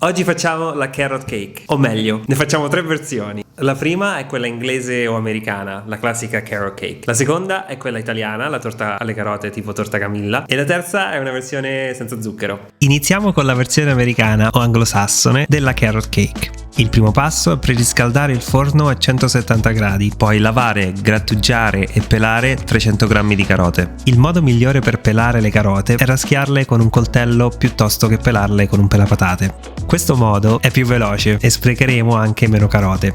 Oggi facciamo la carrot cake, o meglio, ne facciamo 3 versioni. La prima è quella inglese o americana, la classica carrot cake. La seconda è quella italiana, la torta alle carote tipo torta Camilla. E la terza è una versione senza zucchero. Iniziamo con la versione americana o anglosassone della carrot cake. Il primo passo è preriscaldare il forno a 170 gradi, poi lavare, grattugiare e pelare 300 g di carote. Il modo migliore per pelare le carote è raschiarle con un coltello piuttosto che pelarle con un pelapatate. Questo modo è più veloce e sprecheremo anche meno carote.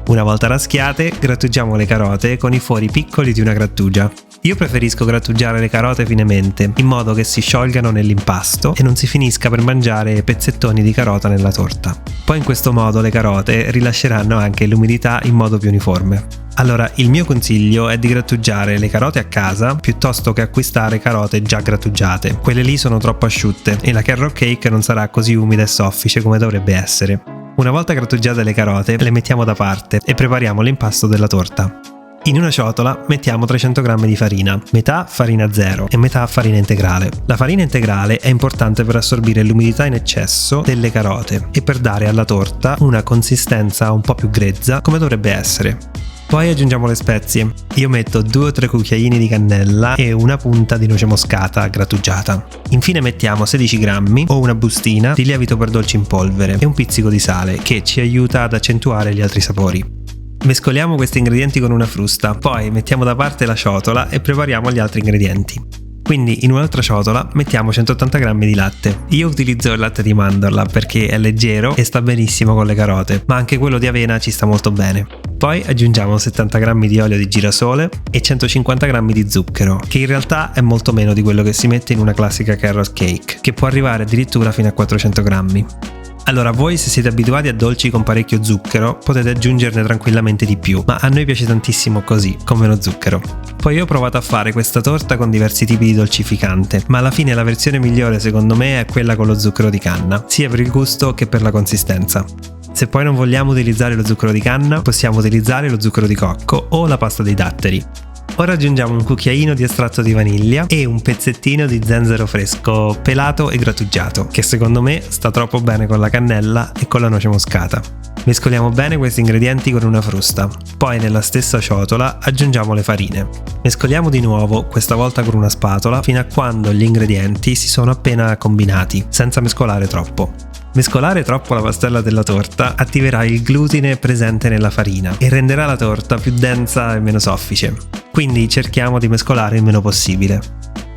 Una volta raschiate, grattugiamo le carote con i fori piccoli di una grattugia. Io preferisco grattugiare le carote finemente, in modo che si sciolgano nell'impasto e non si finisca per mangiare pezzettoni di carota nella torta. Poi in questo modo le carote rilasceranno anche l'umidità in modo più uniforme. Allora, il mio consiglio è di grattugiare le carote a casa piuttosto che acquistare carote già grattugiate. Quelle lì sono troppo asciutte e la carrot cake non sarà così umida e soffice come dovrebbe essere. Una volta grattugiate le carote, le mettiamo da parte e prepariamo l'impasto della torta. In una ciotola mettiamo 300 g di farina, metà farina zero e metà farina integrale. La farina integrale è importante per assorbire l'umidità in eccesso delle carote e per dare alla torta una consistenza un po' più grezza come dovrebbe essere. Poi aggiungiamo le spezie. Io metto 2 o 3 cucchiaini di cannella e una punta di noce moscata grattugiata. Infine mettiamo 16 grammi o una bustina di lievito per dolci in polvere e un pizzico di sale che ci aiuta ad accentuare gli altri sapori. Mescoliamo questi ingredienti con una frusta, poi mettiamo da parte la ciotola e prepariamo gli altri ingredienti. Quindi in un'altra ciotola mettiamo 180 g di latte. Io utilizzo il latte di mandorla perché è leggero e sta benissimo con le carote, ma anche quello di avena ci sta molto bene. Poi aggiungiamo 70 g di olio di girasole e 150 g di zucchero, che in realtà è molto meno di quello che si mette in una classica carrot cake, che può arrivare addirittura fino a 400 g. Allora, voi se siete abituati a dolci con parecchio zucchero potete aggiungerne tranquillamente di più, ma a noi piace tantissimo così, con meno zucchero. Poi io ho provato a fare questa torta con diversi tipi di dolcificante, ma alla fine la versione migliore secondo me è quella con lo zucchero di canna, sia per il gusto che per la consistenza. Se poi non vogliamo utilizzare lo zucchero di canna, possiamo utilizzare lo zucchero di cocco o la pasta dei datteri. Ora aggiungiamo un cucchiaino di estratto di vaniglia e un pezzettino di zenzero fresco pelato e grattugiato, che secondo me sta troppo bene con la cannella e con la noce moscata. Mescoliamo bene questi ingredienti con una frusta, poi nella stessa ciotola aggiungiamo le farine. Mescoliamo di nuovo, questa volta con una spatola, fino a quando gli ingredienti si sono appena combinati, senza mescolare troppo. Mescolare troppo la pastella della torta attiverà il glutine presente nella farina e renderà la torta più densa e meno soffice. Quindi cerchiamo di mescolare il meno possibile.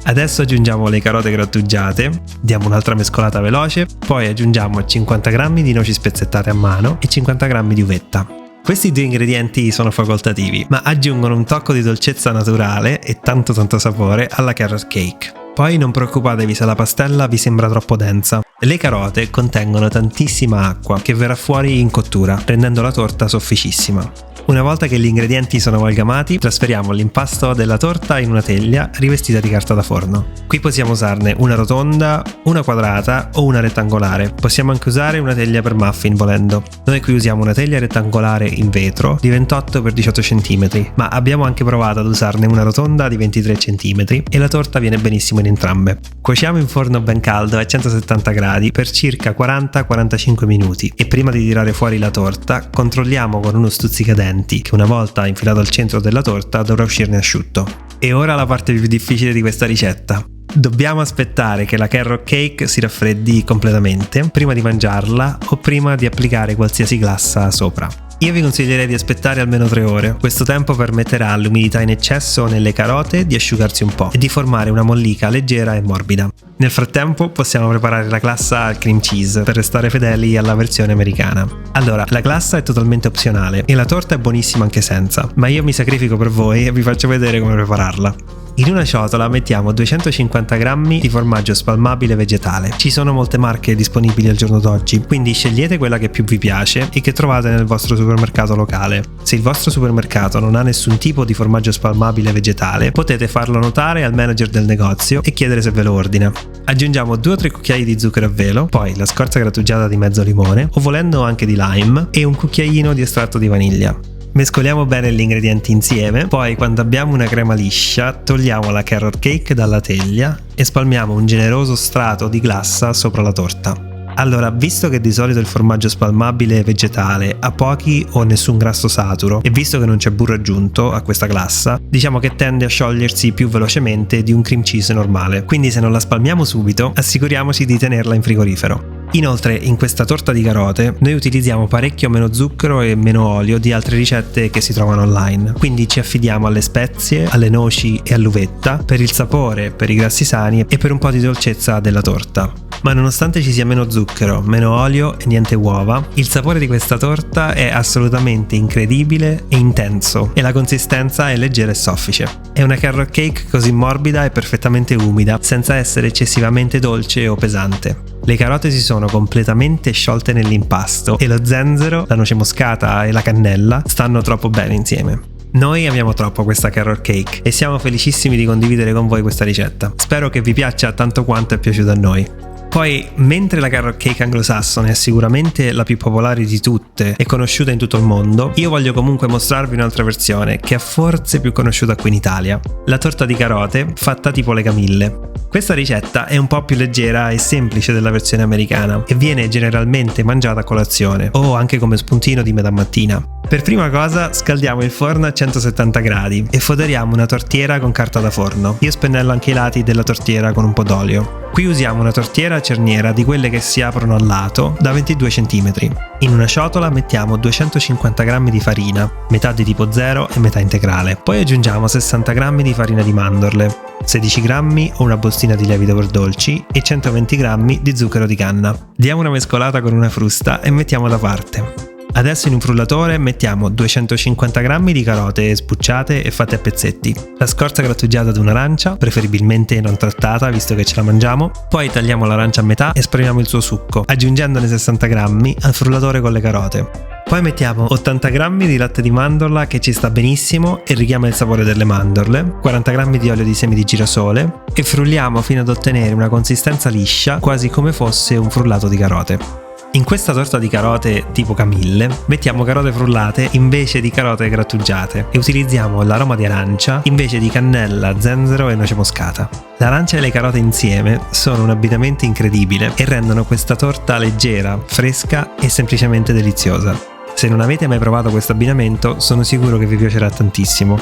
Adesso aggiungiamo le carote grattugiate, diamo un'altra mescolata veloce, poi aggiungiamo 50 g di noci spezzettate a mano e 50 g di uvetta. Questi 2 ingredienti sono facoltativi, ma aggiungono un tocco di dolcezza naturale e tanto sapore alla carrot cake. Poi non preoccupatevi se la pastella vi sembra troppo densa. Le carote contengono tantissima acqua che verrà fuori in cottura, rendendo la torta sofficissima. Una volta che gli ingredienti sono amalgamati, trasferiamo l'impasto della torta in una teglia rivestita di carta da forno. Qui possiamo usarne una rotonda, una quadrata o una rettangolare. Possiamo anche usare una teglia per muffin volendo. Noi qui usiamo una teglia rettangolare in vetro di 28 x 18 cm, ma abbiamo anche provato ad usarne una rotonda di 23 cm e la torta viene benissimo in entrambe. Cuociamo in forno ben caldo a 170 gradi per circa 40-45 minuti e prima di tirare fuori la torta controlliamo con uno stuzzicadenti che una volta infilato al centro della torta dovrà uscirne asciutto. E ora la parte più difficile di questa ricetta. Dobbiamo aspettare che la carrot cake si raffreddi completamente prima di mangiarla o prima di applicare qualsiasi glassa sopra. Io vi consiglierei di aspettare almeno 3 ore. Questo tempo permetterà all'umidità in eccesso nelle carote di asciugarsi un po' e di formare una mollica leggera e morbida. Nel frattempo possiamo preparare la glassa al cream cheese per restare fedeli alla versione americana. Allora, la glassa è totalmente opzionale e la torta è buonissima anche senza, ma io mi sacrifico per voi e vi faccio vedere come prepararla. In una ciotola mettiamo 250 g di formaggio spalmabile vegetale. Ci sono molte marche disponibili al giorno d'oggi, quindi scegliete quella che più vi piace e che trovate nel vostro supermercato locale. Se il vostro supermercato non ha nessun tipo di formaggio spalmabile vegetale, potete farlo notare al manager del negozio e chiedere se ve lo ordina. Aggiungiamo 2 o 3 cucchiai di zucchero a velo, poi la scorza grattugiata di mezzo limone, o volendo anche di lime, e un cucchiaino di estratto di vaniglia. Mescoliamo bene gli ingredienti insieme, poi quando abbiamo una crema liscia togliamo la carrot cake dalla teglia e spalmiamo un generoso strato di glassa sopra la torta. Allora, visto che di solito il formaggio spalmabile è vegetale, ha pochi o nessun grasso saturo, e visto che non c'è burro aggiunto a questa glassa, diciamo che tende a sciogliersi più velocemente di un cream cheese normale. Quindi se non la spalmiamo subito, assicuriamoci di tenerla in frigorifero. Inoltre, in questa torta di carote noi utilizziamo parecchio meno zucchero e meno olio di altre ricette che si trovano online, quindi ci affidiamo alle spezie, alle noci e all'uvetta per il sapore, per i grassi sani e per un po' di dolcezza della torta. Ma nonostante ci sia meno zucchero, meno olio e niente uova, il sapore di questa torta è assolutamente incredibile e intenso, e la consistenza è leggera e soffice. È una carrot cake così morbida e perfettamente umida, senza essere eccessivamente dolce o pesante. Le carote si sono completamente sciolte nell'impasto e lo zenzero, la noce moscata e la cannella stanno troppo bene insieme. Noi amiamo troppo questa carrot cake e siamo felicissimi di condividere con voi questa ricetta. Spero che vi piaccia tanto quanto è piaciuta a noi. Poi, mentre la carrot cake anglosassone è sicuramente la più popolare di tutte e conosciuta in tutto il mondo, io voglio comunque mostrarvi un'altra versione che è forse più conosciuta qui in Italia: la torta di carote fatta tipo le Camille. Questa ricetta è un po' più leggera e semplice della versione americana e viene generalmente mangiata a colazione o anche come spuntino di metà mattina. Per prima cosa scaldiamo il forno a 170 gradi e foderiamo una tortiera con carta da forno. Io spennello anche i lati della tortiera con un po' d'olio. Qui usiamo una tortiera a cerniera di quelle che si aprono al lato da 22 cm. In una ciotola mettiamo 250 g di farina, metà di tipo 0 e metà integrale. Poi aggiungiamo 60 g di farina di mandorle, 16 g o una bustina di lievito per dolci e 120 g di zucchero di canna. Diamo una mescolata con una frusta e mettiamo da parte. Adesso in un frullatore mettiamo 250 g di carote sbucciate e fatte a pezzetti, la scorza grattugiata di un'arancia, preferibilmente non trattata visto che ce la mangiamo, poi tagliamo l'arancia a metà e spremiamo il suo succo, aggiungendone 60 g al frullatore con le carote. Poi mettiamo 80 g di latte di mandorla che ci sta benissimo e richiama il sapore delle mandorle, 40 g di olio di semi di girasole e frulliamo fino ad ottenere una consistenza liscia, quasi come fosse un frullato di carote. In questa torta di carote tipo Camille mettiamo carote frullate invece di carote grattugiate e utilizziamo l'aroma di arancia invece di cannella, zenzero e noce moscata. L'arancia e le carote insieme sono un abbinamento incredibile e rendono questa torta leggera, fresca e semplicemente deliziosa. Se non avete mai provato questo abbinamento, sono sicuro che vi piacerà tantissimo.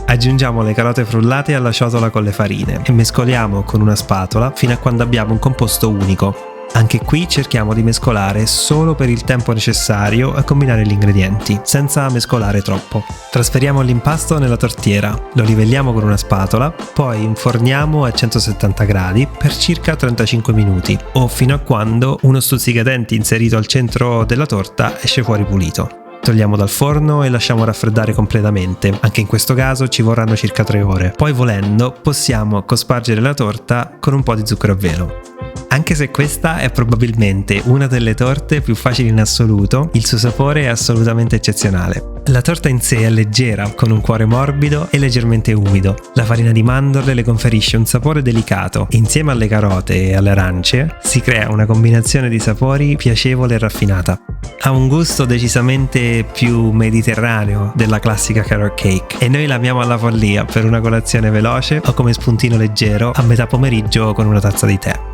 Aggiungiamo le carote frullate alla ciotola con le farine e mescoliamo con una spatola fino a quando abbiamo un composto unico. Anche qui cerchiamo di mescolare solo per il tempo necessario a combinare gli ingredienti, senza mescolare troppo. Trasferiamo l'impasto nella tortiera, lo livelliamo con una spatola, poi inforniamo a 170 gradi per circa 35 minuti o fino a quando uno stuzzicadenti inserito al centro della torta esce fuori pulito. Togliamo dal forno e lasciamo raffreddare completamente, anche in questo caso ci vorranno circa 3 ore. Poi volendo possiamo cospargere la torta con un po' di zucchero a velo. Anche se questa è probabilmente una delle torte più facili in assoluto, il suo sapore è assolutamente eccezionale. La torta in sé è leggera, con un cuore morbido e leggermente umido. La farina di mandorle le conferisce un sapore delicato e insieme alle carote e alle arance si crea una combinazione di sapori piacevole e raffinata. Ha un gusto decisamente più mediterraneo della classica carrot cake e noi l'amiamo alla follia per una colazione veloce o come spuntino leggero a metà pomeriggio con una tazza di tè.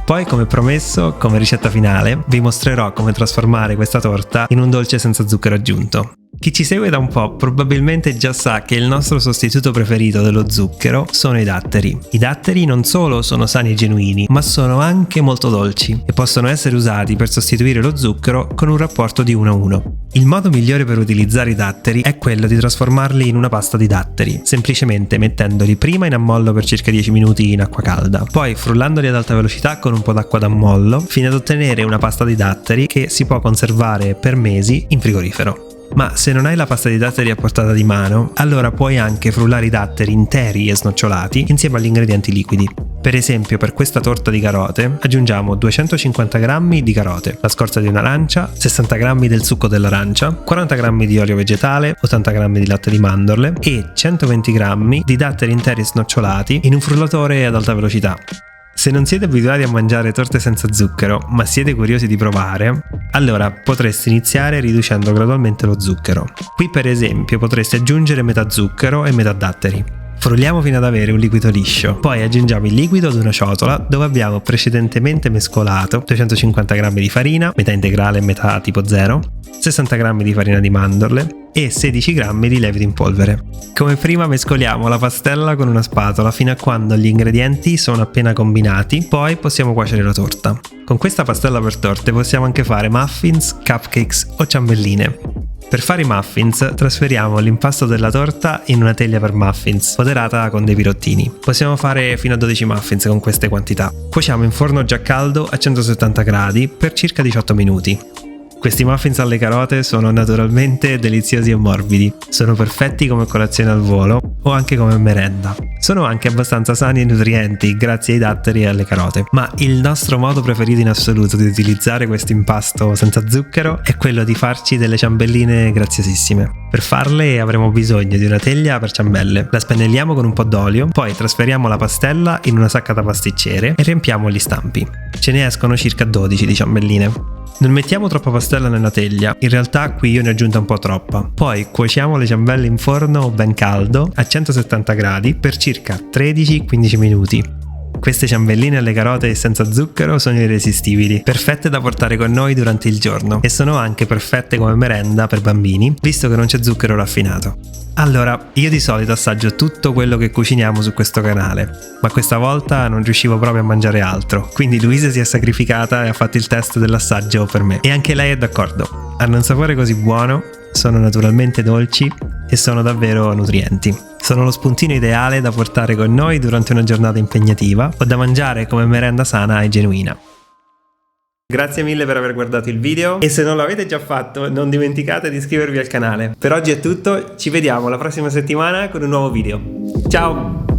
Poi, come promesso, come ricetta finale, vi mostrerò come trasformare questa torta in un dolce senza zucchero aggiunto. Chi ci segue da un po' probabilmente già sa che il nostro sostituto preferito dello zucchero sono i datteri. I datteri non solo sono sani e genuini, ma sono anche molto dolci e possono essere usati per sostituire lo zucchero con un rapporto di 1:1. Il modo migliore per utilizzare i datteri è quello di trasformarli in una pasta di datteri, semplicemente mettendoli prima in ammollo per circa 10 minuti in acqua calda, poi frullandoli ad alta velocità con un po' d'acqua d'ammollo fino ad ottenere una pasta di datteri che si può conservare per mesi in frigorifero. Ma se non hai la pasta di datteri a portata di mano, allora puoi anche frullare i datteri interi e snocciolati insieme agli ingredienti liquidi. Per esempio, per questa torta di carote aggiungiamo 250 g di carote, la scorza di un'arancia, 60 g del succo dell'arancia, 40 g di olio vegetale, 80 g di latte di mandorle e 120 g di datteri interi snocciolati in un frullatore ad alta velocità. Se non siete abituati a mangiare torte senza zucchero, ma siete curiosi di provare, allora potreste iniziare riducendo gradualmente lo zucchero. Qui per esempio potreste aggiungere metà zucchero e metà datteri. Frulliamo fino ad avere un liquido liscio, poi aggiungiamo il liquido ad una ciotola dove abbiamo precedentemente mescolato 250 g di farina, metà integrale e metà tipo 0, 60 g di farina di mandorle e 16 g di lievito in polvere. Come prima mescoliamo la pastella con una spatola fino a quando gli ingredienti sono appena combinati, poi possiamo cuocere la torta. Con questa pastella per torte possiamo anche fare muffins, cupcakes o ciambelline. Per fare i muffins trasferiamo l'impasto della torta in una teglia per muffins, foderata con dei pirottini. Possiamo fare fino a 12 muffins con queste quantità. Cuociamo in forno già caldo a 170 gradi per circa 18 minuti. Questi muffins alle carote sono naturalmente deliziosi e morbidi, sono perfetti come colazione al volo o anche come merenda. Sono anche abbastanza sani e nutrienti grazie ai datteri e alle carote, ma il nostro modo preferito in assoluto di utilizzare questo impasto senza zucchero è quello di farci delle ciambelline graziosissime. Per farle avremo bisogno di una teglia per ciambelle, la spennelliamo con un po' d'olio, poi trasferiamo la pastella in una sacca da pasticcere e riempiamo gli stampi. Ce ne escono circa 12 di ciambelline. Non mettiamo troppa pastella nella teglia, in realtà qui io ne ho aggiunta un po' troppa. Poi cuociamo le ciambelle in forno ben caldo a 170 gradi per circa 13-15 minuti. Queste ciambelline alle carote senza zucchero sono irresistibili, perfette da portare con noi durante il giorno e sono anche perfette come merenda per bambini, visto che non c'è zucchero raffinato. Allora, io di solito assaggio tutto quello che cuciniamo su questo canale, ma questa volta non riuscivo proprio a mangiare altro, quindi Luisa si è sacrificata e ha fatto il test dell'assaggio per me. E anche lei è d'accordo, hanno un sapore così buono, sono naturalmente dolci e sono davvero nutrienti. Sono lo spuntino ideale da portare con noi durante una giornata impegnativa o da mangiare come merenda sana e genuina. Grazie mille per aver guardato il video e se non l'avete già fatto non dimenticate di iscrivervi al canale. Per oggi è tutto, ci vediamo la prossima settimana con un nuovo video. Ciao!